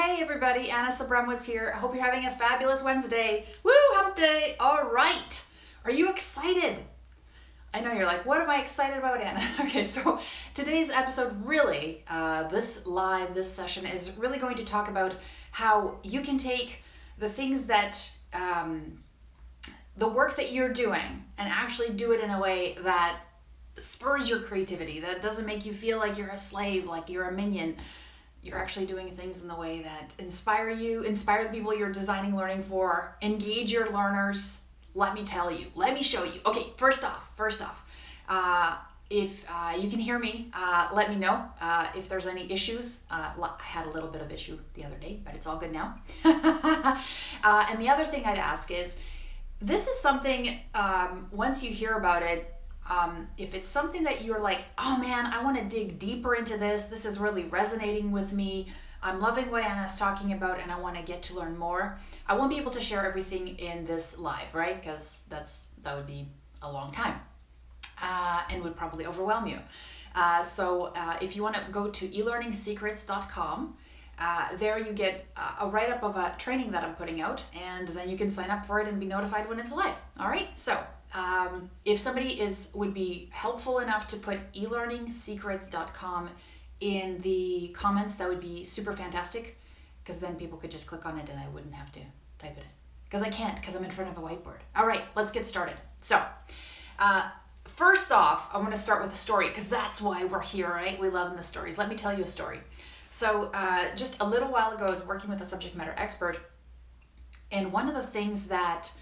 Hey everybody, Anna Sabramowicz here. I hope you're having a fabulous Wednesday. Woo, hump day. All right. Are you excited? I know you're like, what am I excited about, Anna? Okay, so today's episode really, this session is really going to talk about how you can take the things that, the work that you're doing and actually do it in a way that spurs your creativity, that doesn't make you feel like you're a slave, like you're a minion. You're actually doing things in the way that inspire you, inspire the people you're designing learning for, engage your learners. Let me tell you, let me show you. Okay, first off, if you can hear me, let me know if there's any issues. I had a little bit of issue the other day, but it's all good now. And the other thing I'd ask is, this is something, once you hear about it, if it's something that you're like, oh man, I want to dig deeper into this. This is really resonating with me. I'm loving what Anna's talking about and I want to get to learn more. I won't be able to share everything in this live, right? Because that would be a long time and would probably overwhelm you. So if you want to go to elearningsecrets.com, there you get a write-up of a training that I'm putting out, and then you can sign up for it and be notified when it's live. All right, so if somebody would be helpful enough to put elearningsecrets.com in the comments, that would be super fantastic, because then people could just click on it and I wouldn't have to type it in. Because I can't, because I'm in front of a whiteboard. All right, let's get started. So, first off, I want to start with a story, because that's why we're here, right? We love the stories. Let me tell you a story. So, just a little while ago, I was working with a subject matter expert, and one of the things that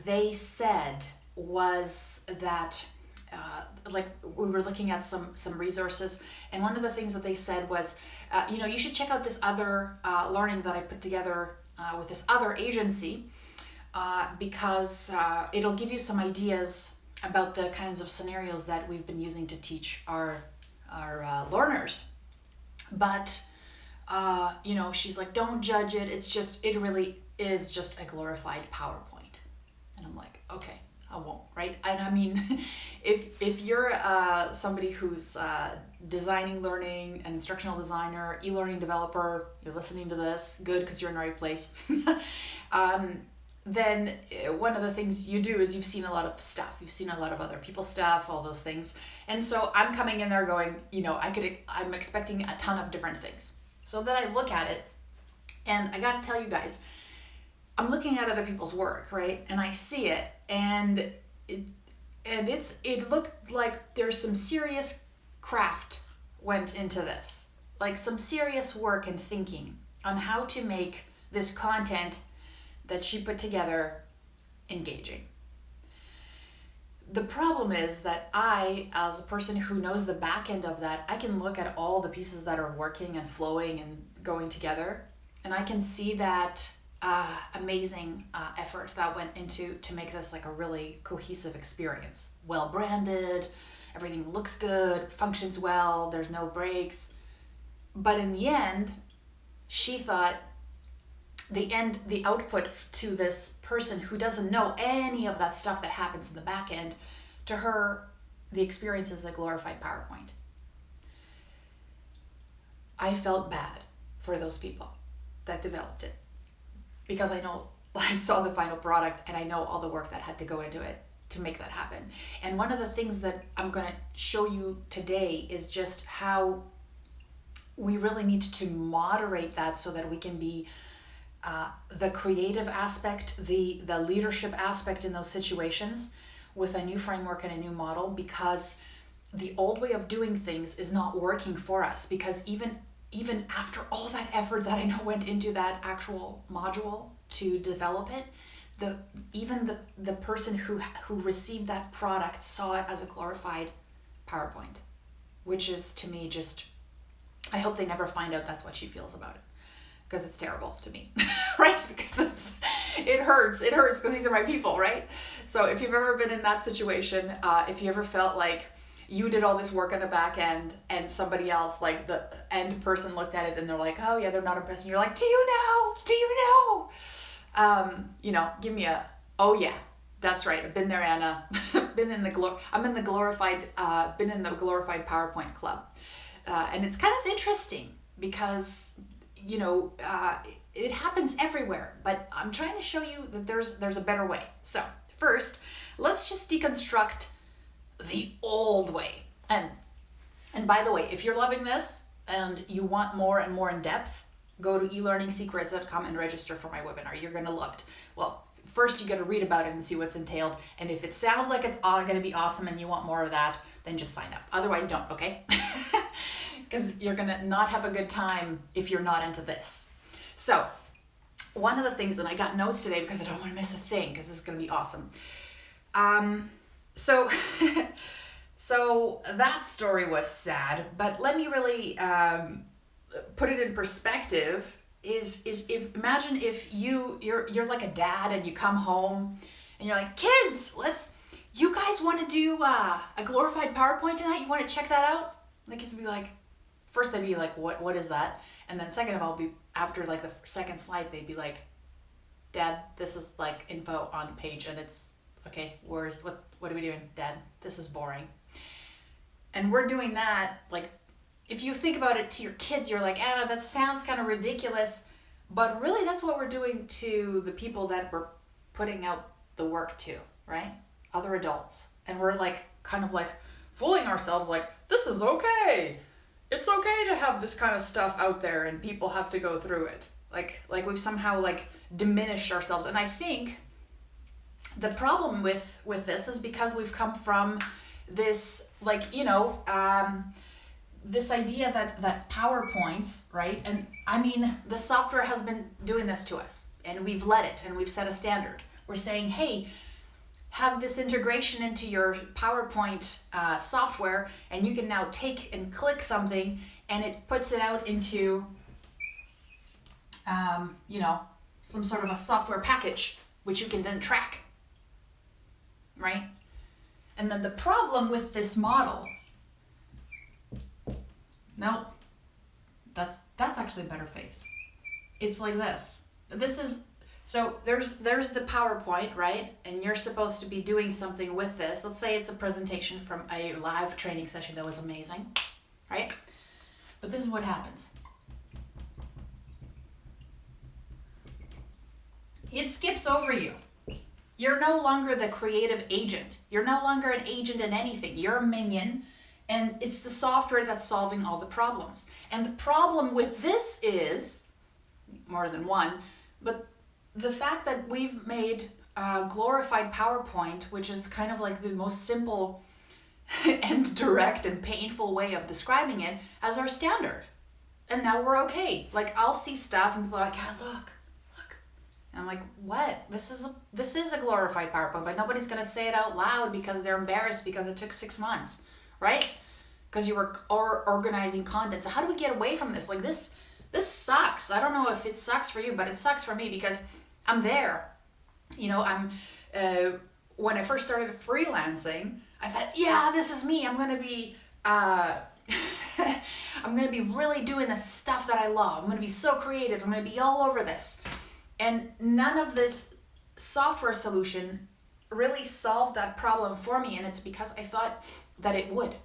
they said was that, like, we were looking at some resources, and one of the things that they said was, you should check out this other learning that I put together with this other agency, because it'll give you some ideas about the kinds of scenarios that we've been using to teach our learners. But she's like, don't judge it. It really is just a glorified PowerPoint. And I'm like, okay, I won't, right? And I mean, if you're somebody who's designing learning, an instructional designer, e-learning developer, you're listening to this, good, because you're in the right place. Then one of the things you do is you've seen a lot of stuff. You've seen a lot of other people's stuff, all those things. And so I'm coming in there going, I'm expecting a ton of different things. So then I look at it, and I got to tell you guys, I'm looking at other people's work, right? And I see it, and it looked like there's some serious craft went into this, like some serious work and thinking on how to make this content that she put together engaging. The problem is that I, as a person who knows the back end of that, I can look at all the pieces that are working and flowing and going together, and I can see that amazing effort that went into to make this like a really cohesive experience. Well branded, everything looks good, functions well, there's no breaks. But in the end, she thought the output to this person who doesn't know any of that stuff that happens in the back end, to her, the experience is a glorified PowerPoint. I felt bad for those people that developed it, because I saw the final product and I know all the work that had to go into it to make that happen. And one of the things that I'm going to show you today is just how we really need to moderate that so that we can be the creative aspect, the leadership aspect in those situations with a new framework and a new model, because the old way of doing things is not working for us. Because even after all that effort that I know went into that actual module to develop it, the person who received that product saw it as a glorified PowerPoint, which is, to me, just, I hope they never find out that's what she feels about it, because it's terrible to me, right? Because it hurts because these are my people, right? So if you've ever been in that situation, if you ever felt like you did all this work on the back end and somebody else, like the end person, looked at it and they're like, oh yeah, they're not impressed. And you're like, do you know? Give me a, oh yeah, that's right. I've been there, Anna. been in the glorified PowerPoint club. And it's kind of interesting because it happens everywhere, but I'm trying to show you that there's a better way. So first, let's just deconstruct the old way. And by the way, if you're loving this and you want more and more in depth, go to elearningsecrets.com and register for my webinar. You're going to love it. Well, first you got to read about it and see what's entailed. And if it sounds like it's all going to be awesome and you want more of that, then just sign up. Otherwise, don't, okay? Because you're going to not have a good time if you're not into this. So one of the things, and I got notes today because I don't want to miss a thing because this is going to be awesome. So that story was sad, but let me really put it in perspective. Imagine if you're like a dad and you come home and you're like, kids, you guys want to do a glorified PowerPoint tonight? You want to check that out? And the kids would be like, first they'd be like, what is that? And then second of all, after like the second slide, they'd be like, Dad, this is like info on a page and it's okay. What are we doing, Dad? This is boring. And we're doing that, like, if you think about it to your kids, you're like, that sounds kind of ridiculous, but really that's what we're doing to the people that we're putting out the work to, right? Other adults. And we're like, kind of like fooling ourselves like, this is okay. It's okay to have this kind of stuff out there and people have to go through it. Like we've somehow like diminished ourselves. And I think the problem with this is because we've come from this, this idea that PowerPoints, right? And I mean, the software has been doing this to us and we've let it and we've set a standard. We're saying, hey, have this integration into your PowerPoint software and you can now take and click something and it puts it out into, some sort of a software package, which you can then track, right? And then the problem with this model, no, that's actually a better face. It's like this. So there's the PowerPoint, right? And you're supposed to be doing something with this. Let's say it's a presentation from a live training session that was amazing, right? But this is what happens. It skips over you. You're no longer the creative agent. You're no longer an agent in anything. You're a minion, and it's the software that's solving all the problems. And the problem with this is, more than one, but the fact that we've made glorified PowerPoint, which is kind of like the most simple and direct and painful way of describing it, as our standard. And now we're okay. Like, I'll see stuff and people are like, look. And I'm like, what? This is a glorified PowerPoint, but nobody's gonna say it out loud because they're embarrassed because it took 6 months, right? Because you were organizing content. So how do we get away from this? Like, this sucks. I don't know if it sucks for you, but it sucks for me because I'm there. When I first started freelancing, I thought, yeah, this is me. I'm gonna be really doing the stuff that I love. I'm gonna be so creative. I'm gonna be all over this. And none of this software solution really solved that problem for me. And it's because I thought that it would.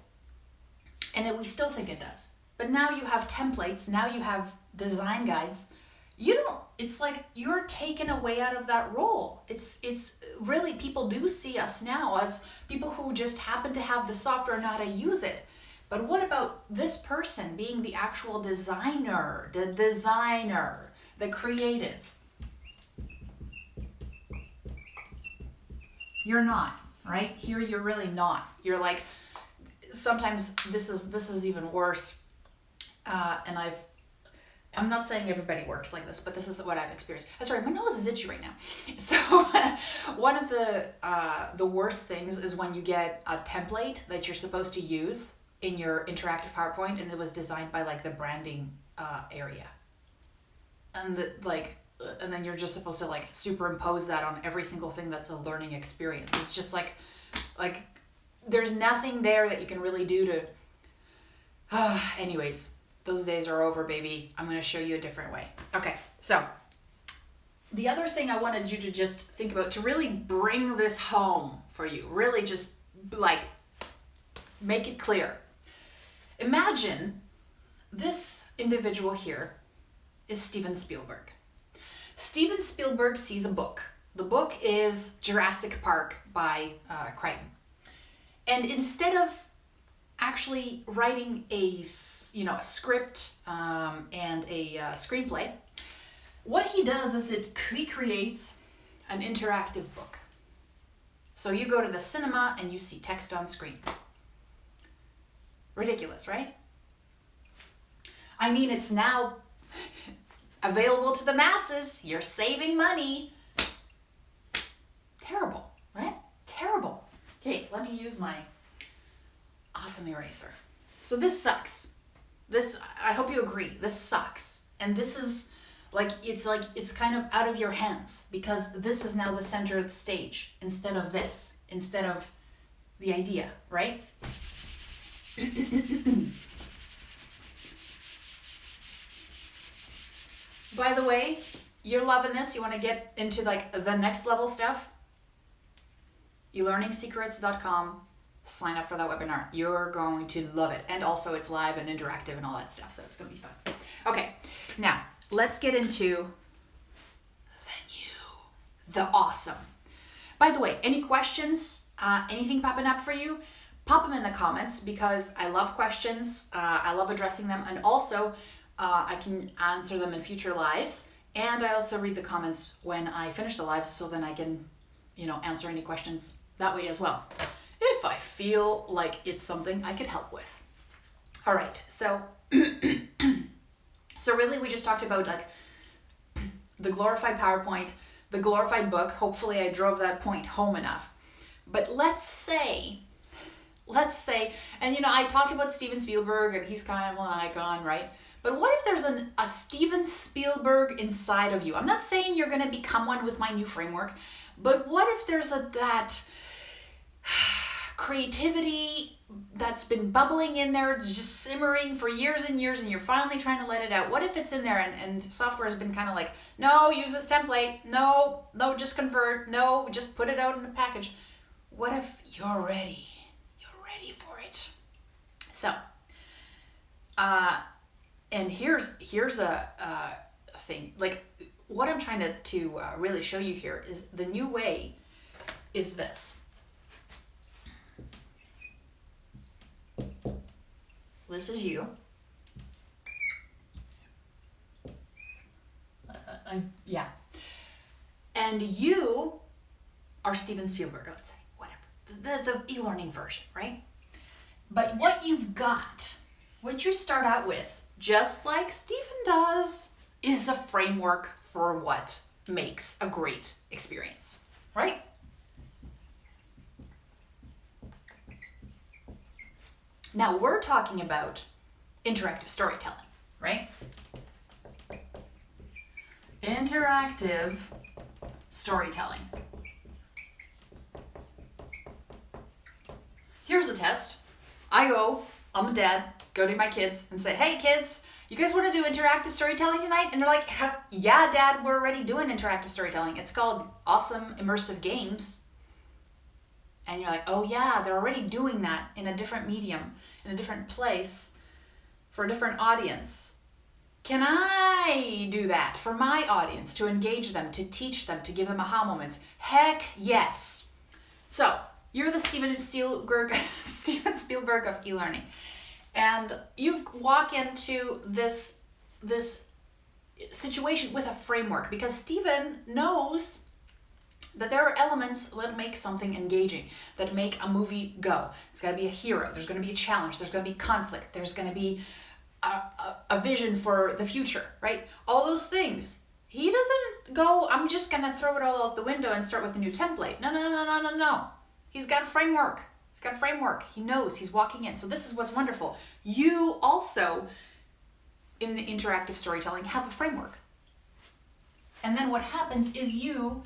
And we still think it does. But now you have templates. Now you have design guides. It's like you're taken away out of that role. It's really, people do see us now as people who just happen to have the software and know how to use it. But what about this person being the actual designer, the creative? You're not, right? Here you're really not. You're like, sometimes this is even worse. And I'm not saying everybody works like this, but this is what I've experienced. Sorry, my nose is itchy right now. So one of the worst things is when you get a template that you're supposed to use in your interactive PowerPoint, and it was designed by like the branding area, and and then you're just supposed to like superimpose that on every single thing that's a learning experience. It's just like there's nothing there that you can really do to. Anyways, those days are over, baby. I'm going to show you a different way. Okay, so the other thing I wanted you to just think about to really bring this home for you, really just like make it clear. Imagine this individual here is Steven Spielberg. Steven Spielberg sees a book. The book is Jurassic Park by Crichton. And instead of actually writing a script and a screenplay, what he does is he creates an interactive book. So you go to the cinema and you see text on screen. Ridiculous, right? I mean, it's now available to the masses. You're saving money. Terrible, right? Terrible. Okay, let me use my awesome eraser. So this sucks. I hope you agree. This sucks. And this is it's kind of out of your hands, because this is now the center of the stage instead of the idea, right? By the way, you're loving this. You want to get into the next level stuff? elearningsecrets.com. Sign up for that webinar. You're going to love it. And also it's live and interactive and all that stuff, so it's going to be fun. Okay, now let's get into the new, the awesome. By the way, any questions, anything popping up for you, pop them in the comments, because I love questions. I love addressing them. And also I can answer them in future lives. And I also read the comments when I finish the lives, so then I can, answer any questions that way as well, if I feel like it's something I could help with. All right, so so really we just talked about the glorified PowerPoint, the glorified book. Hopefully I drove that point home enough. But let's say, and I talked about Steven Spielberg, and he's kind of an icon, right? But what if there's a Steven Spielberg inside of you? I'm not saying you're going to become one with my new framework, but what if there's that creativity that's been bubbling in there, it's just simmering for years and years, and you're finally trying to let it out? What if it's in there and software has been kind of like, no, use this template, no, just convert, no, just put it out in a package? What if you're ready? You're ready for it. So, and here's a thing, what I'm trying to really show you here is the new way is this. This is you. Yeah. And you are Steven Spielberg, let's say, whatever. The e-learning version, right? But what you've got, what you start out with, just like Steven does, is a framework for what makes a great experience, right? Now we're talking about interactive storytelling, right? Interactive storytelling. Here's a test. I'm a dad, go to my kids and say, hey kids, you guys want to do interactive storytelling tonight? And they're like, yeah, Dad, we're already doing interactive storytelling. It's called Awesome Immersive Games. And you're like, oh yeah, they're already doing that in a different medium, in a different place, for a different audience. Can I do that for my audience, to engage them, to teach them, to give them aha moments? Heck yes. So you're the Steven Spielberg of e-learning. And you walk into this situation with a framework, because Steven knows that there are elements that make something engaging, that make a movie go. It's got to be a hero. There's going to be a challenge. There's going to be conflict. There's going to be a vision for the future, right? All those things. He doesn't go, I'm just going to throw it all out the window and start with a new template. No. He's got a framework. He knows. He's walking in. So this is what's wonderful. You also, in the interactive storytelling, have a framework. And then what happens is you're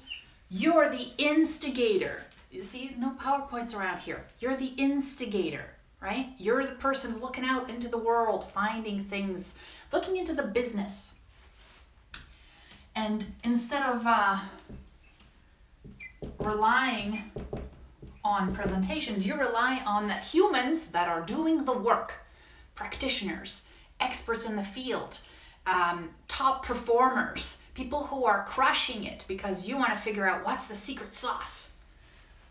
the instigator. You see, no PowerPoints around here. You're the instigator, right? You're the person looking out into the world, finding things, looking into the business. And instead of relying on presentations, you rely on the humans that are doing the work, practitioners, experts in the field, top performers, people who are crushing it because you want to figure out what's the secret sauce.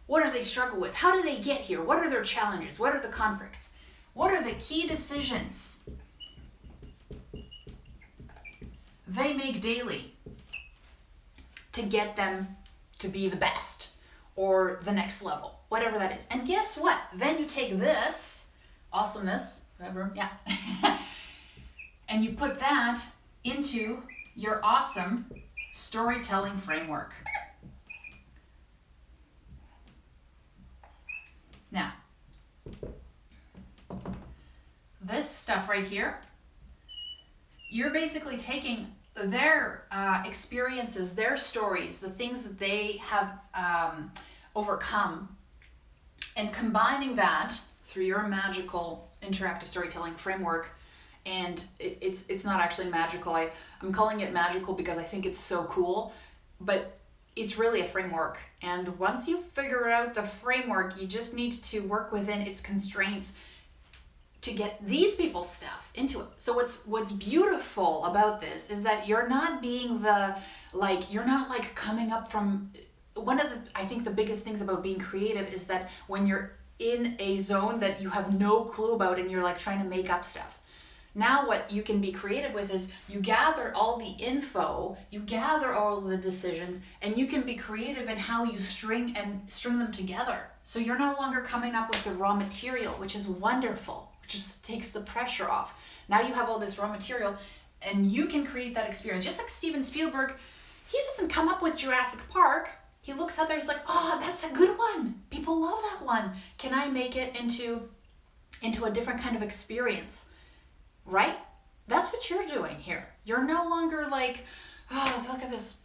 What do they struggle with? How do they get here? What are their challenges? What are the conflicts? What are the key decisions they make daily to get them to be the best or the next level, whatever that is. And guess what? Then you take this awesomeness, whatever, yeah, and you put that into your awesome storytelling framework. Now, this stuff right here, you're basically taking their experiences, their stories, the things that they have overcome, and combining that through your magical interactive storytelling framework. And it's not actually magical. I'm calling it magical because I think it's so cool, but it's really a framework. And once you figure out the framework, you just need to work within its constraints to get these people's stuff into it. So what's beautiful about this is that you're not being you're not like coming up from, one of the, I think the biggest things about being creative is that when you're in a zone that you have no clue about and you're like trying to make up stuff. Now what you can be creative with is you gather all the info, you gather all the decisions, and you can be creative in how you string them together. So you're no longer coming up with the raw material, which is wonderful, which just takes the pressure off. Now you have all this raw material and you can create that experience. Just like Steven Spielberg, he doesn't come up with Jurassic Park. He looks out there, he's like, oh, that's a good one. People love that one. Can I make it into a different kind of experience? Right? That's what you're doing here. You're no longer like, oh, look at this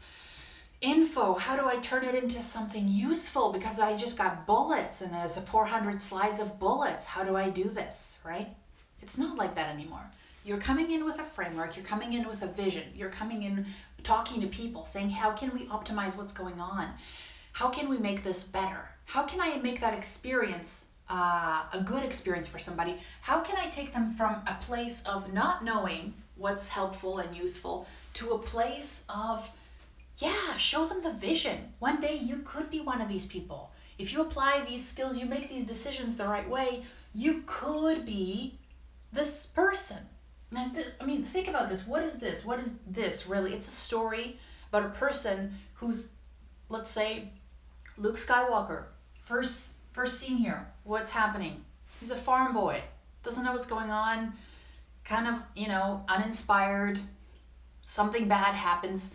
info. How do I turn it into something useful? Because I just got bullets and there's 400 slides of bullets. How do I do this? Right? It's not like that anymore. You're coming in with a framework. You're coming in with a vision. You're coming in talking to people, saying, how can we optimize what's going on? How can we make this better? How can I make that experience a good experience for somebody? How can I take them from a place of not knowing what's helpful and useful to a place of, yeah, show them the vision. One day you could be one of these people. If you apply these skills, you make these decisions the right way, you could be this person. I mean, think about this. What is this? What is this really? It's a story about a person who's, let's say, Luke Skywalker. First scene here. What's happening? He's a farm boy. Doesn't know what's going on. Kind of, uninspired. Something bad happens.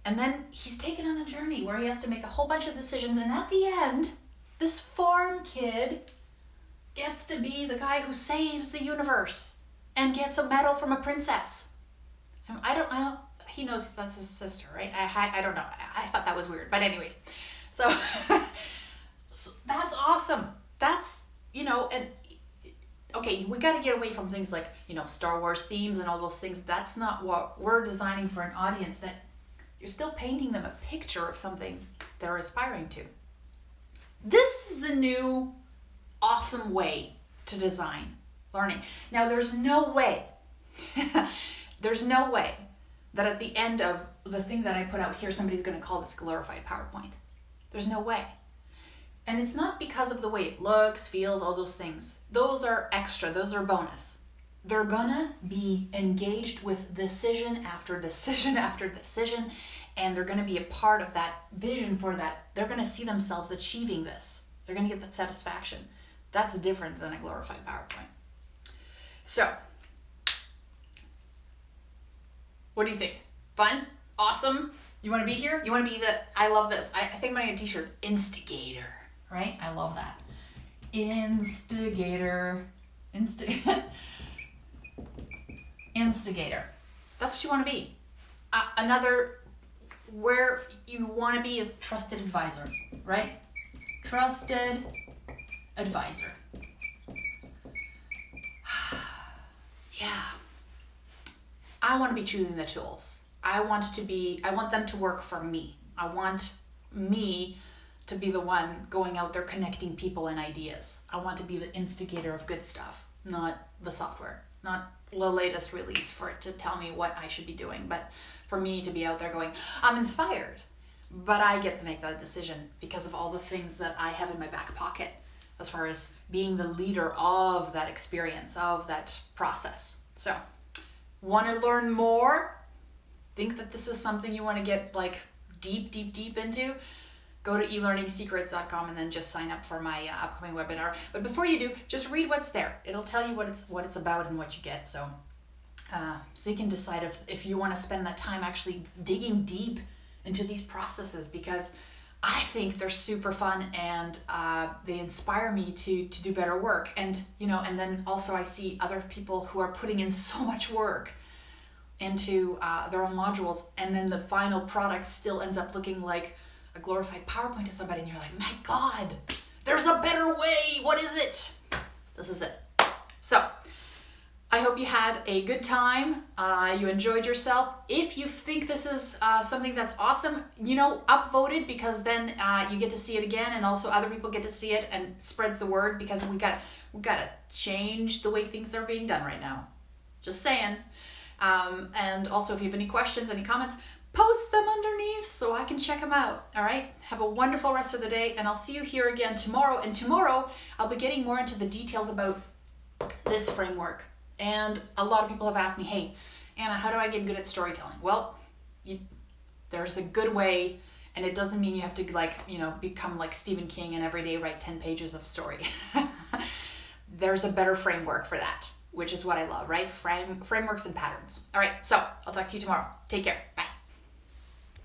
And then he's taken on a journey where he has to make a whole bunch of decisions. And at the end, this farm kid gets to be the guy who saves the universe and gets a medal from a princess. He knows that's his sister, right? I don't know. I thought that was weird. But anyways, so, so that's awesome. That's, and okay, we got to get away from things like, Star Wars themes and all those things. That's not what we're designing for an audience, that you're still painting them a picture of something they're aspiring to. This is the new awesome way to design learning. Now, there's no way that at the end of the thing that I put out here, somebody's going to call this glorified PowerPoint. There's no way. And it's not because of the way it looks, feels, all those things. Those are extra. Those are bonus. They're gonna be engaged with decision after decision after decision, and they're gonna be a part of that vision for that. They're gonna see themselves achieving this. They're gonna get that satisfaction. That's different than a glorified PowerPoint. So, what do you think? Fun? Awesome? You wanna be here? You wanna be I love this. I think I'm gonna get a t-shirt. Instigator, right? I love that. Instigator. Instigator. That's what you want to be. Another, where you want to be is trusted advisor, right? Trusted advisor. Yeah. I want to be choosing the tools. I want them to work for me. I want me to be the one going out there connecting people and ideas. I want to be the instigator of good stuff, not the software, not the latest release for it to tell me what I should be doing. But for me to be out there going, I'm inspired, but I get to make that decision because of all the things that I have in my back pocket as far as being the leader of that experience, of that process. So, want to learn more? Think that this is something you want to get like deep into? Go to elearningsecrets.com and then just sign up for my upcoming webinar. But before you do, just read what's there. It'll tell you what it's about and what you get. So you can decide if you want to spend that time actually digging deep into these processes, because I think they're super fun and they inspire me to do better work. And and then also I see other people who are putting in so much work into their own modules, and then the final product still ends up looking like a glorified PowerPoint to somebody, and you're like, my God, there's a better way. What is it? This is it. So I hope you had a good time. You enjoyed yourself. If you think this is something that's awesome, upvote it, because then you get to see it again, and also other people get to see it, and it spreads the word, because we gotta change the way things are being done right now. Just saying. And also, if you have any questions, any comments, post them underneath so I can check them out. All right. Have a wonderful rest of the day, and I'll see you here again tomorrow. And tomorrow I'll be getting more into the details about this framework. And a lot of people have asked me, hey, Anna, how do I get good at storytelling? Well, there's a good way, and it doesn't mean you have to become like Stephen King and every day write 10 pages of story. There's a better framework for that, which is what I love, right? Frameworks and patterns. All right, so I'll talk to you tomorrow. Take care. Bye.